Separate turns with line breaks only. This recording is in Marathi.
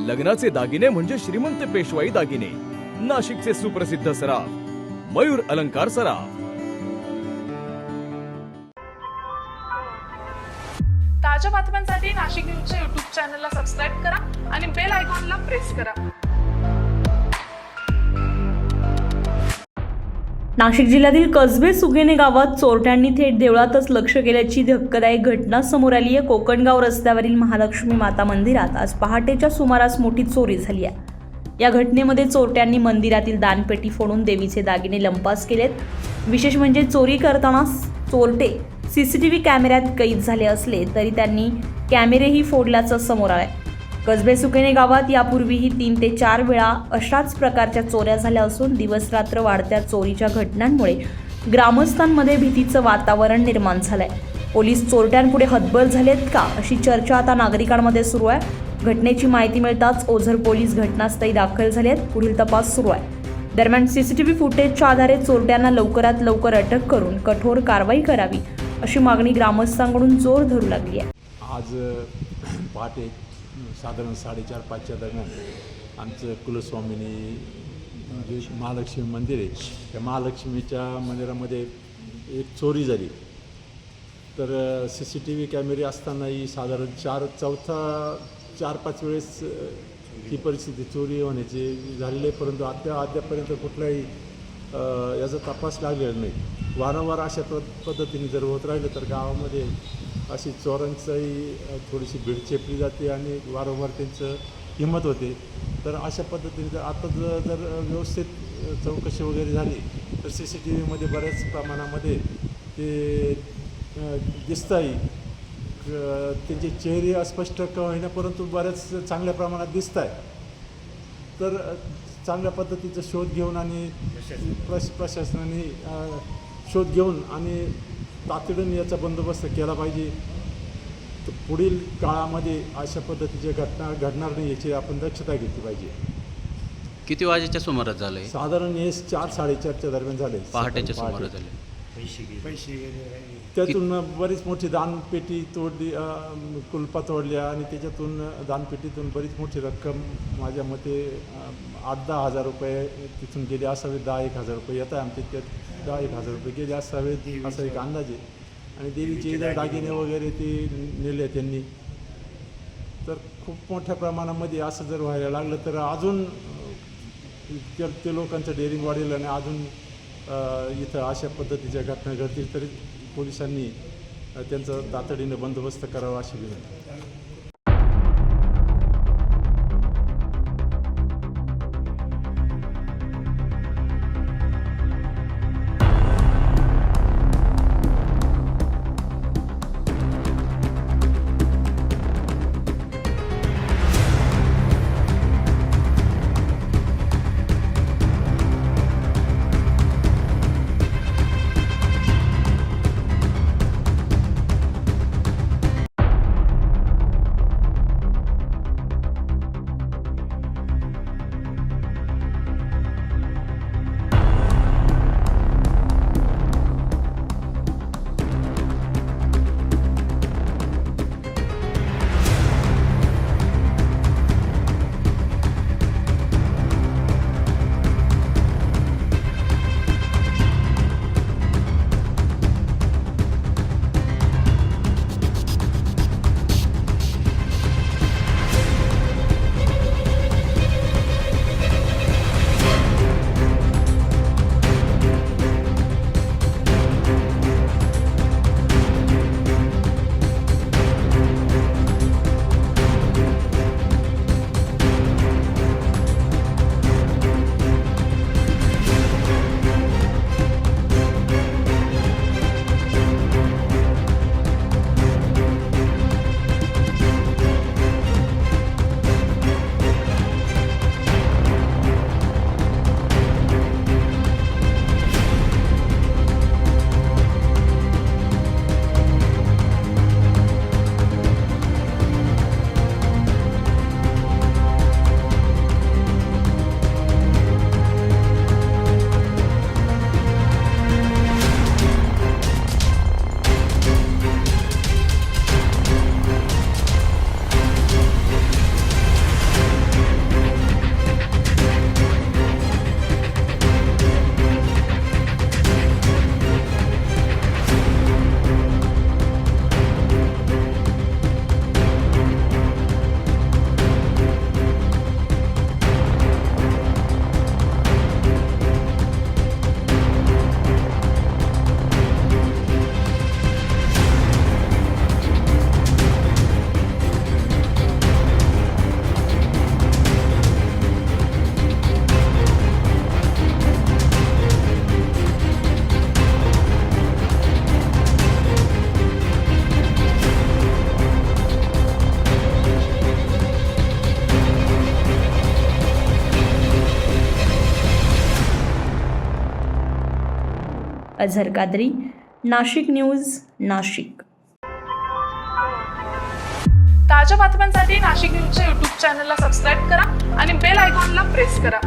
लग्नाचे दागिने म्हणजे श्रीमंत पेशवाई दागिने. नाशिकचे सुप्रसिद्ध सराफ मयूर अलंकार सराफ.
ताज्या बातम्यांसाठी नाशिक न्यूजच्या YouTube चॅनलला सबस्क्राईब करा आणि बेल आयकॉनला प्रेस करा.
नाशिक जिल्ह्यातील कसबे सुगेने गावात चोरट्यांनी थेट देवळातच लक्ष केल्याची धक्कादायक घटना समोर आली आहे. कोकणगाव रस्त्यावरील महालक्ष्मी माता मंदिरात आज पहाटेच्या सुमारास मोठी चोरी झाली आहे. या घटनेमध्ये चोरट्यांनी मंदिरातील दानपेटी फोडून देवीचे दागिने लंपास केलेत. विशेष म्हणजे चोरी करताना चोरटे CCTV कॅमेऱ्यात कैद झाले असले तरी त्यांनी कॅमेरेही फोडल्याचं समोर आलंय. कसबे सुकेने गावात यापूर्वीही 3 ते 4 वेळा अशाच प्रकारच्या चोऱ्या झाल्या असून दिवस रात्र वाढत्या चोरीच्या घटनांमुळे ग्रामस्थांमध्ये भीतीचं वातावरण निर्माण झालंय. पोलीस चोरट्यांपुढे हतबल झालेत का अशी चर्चा आता नागरिकांमध्ये सुरू आहे. घटनेची माहिती मिळताच ओझर पोलीस घटनास्थळी दाखल झालेत. पुढील तपास सुरू आहे. दरम्यान CCTV फुटेजच्या आधारे चोरट्यांना लवकरात लवकर अटक करून कठोर कारवाई करावी अशी मागणी ग्रामस्थांकडून जोर धरू लागली आहे.
आज पहाटे साधारण 4:30-5च्या दरम्यान आमचं कुलस्वामिनी जे महालक्ष्मी मंदिर आहे त्या महालक्ष्मीच्या मंदिरामध्ये एक चोरी झाली. तर CCTV कॅमेरे असतानाही साधारण 4-5 वेळेस ही परिस्थिती चोरी होण्याची झालेली आहे, परंतु अद्यापर्यंत कुठलाही याचा तपास लागलेला नाही. वारंवार अशा पद्धतीने जर होत राहिलं तर गावामध्ये अशी चोरांचाही थोडीशी भीड चेपली जाते आणि वारंवार त्यांचं हिंमत होते. तर अशा पद्धतीने जर आता जर व्यवस्थित चौकशी वगैरे झाली तर CCTVमध्ये बऱ्याच प्रमाणामध्ये ते दिसताही त्यांचे चेहरे अस्पष्ट का होईना परंतु बऱ्याच चांगल्या प्रमाणात दिसत आहे. तर चांगल्या पद्धतीचा शोध घेऊन आणि प्रशासनाने शोध घेऊन आणि तातडीने याचा बंदोबस्त केला पाहिजे. तर पुढील काळामध्ये अशा पद्धतीच्या घटना घडणार नाही याची आपण दक्षता घेतली पाहिजे.
किती वाजेच्या सुमारास झालं आहे?
साधारण हे 4-4:30च्या दरम्यान झाले.
पहाटेच्या सुमारास झाले.
त्यातून बरीच मोठी दानपेटी तोडली, कुलपा तोडल्या आणि त्याच्यातून दानपेटीतून बरीच मोठी रक्कम माझ्या मते 8-10 हजार रुपये तिथून गेले असावेत. 10-1 हजार रुपये येत आहे आमचे त्यात 10-1 हजार रुपये गेले असावेत असा एक अंदाज आहे. आणि देवीचे दागिने वगैरे ते नेले त्यांनी. तर खूप मोठ्या प्रमाणामध्ये असं जर व्हायला लागलं तर अजून ते लोकांचं डेअरिंग वाढेल आणि अजून इथं अशा पद्धतीच्या घटना घडतील तरी पोलिसांनी त्यांचा तातडीनं बंदोबस्त करावा अशी विनंती.
अझहर कादरी, नाशिक न्यूज, नाशिक.
ताज्या बातम्यांसाठी नाशिक न्यूजच्या यूट्यूब चॅनलला सबस्क्राईब करा आणि बेल आयकॉनला प्रेस करा.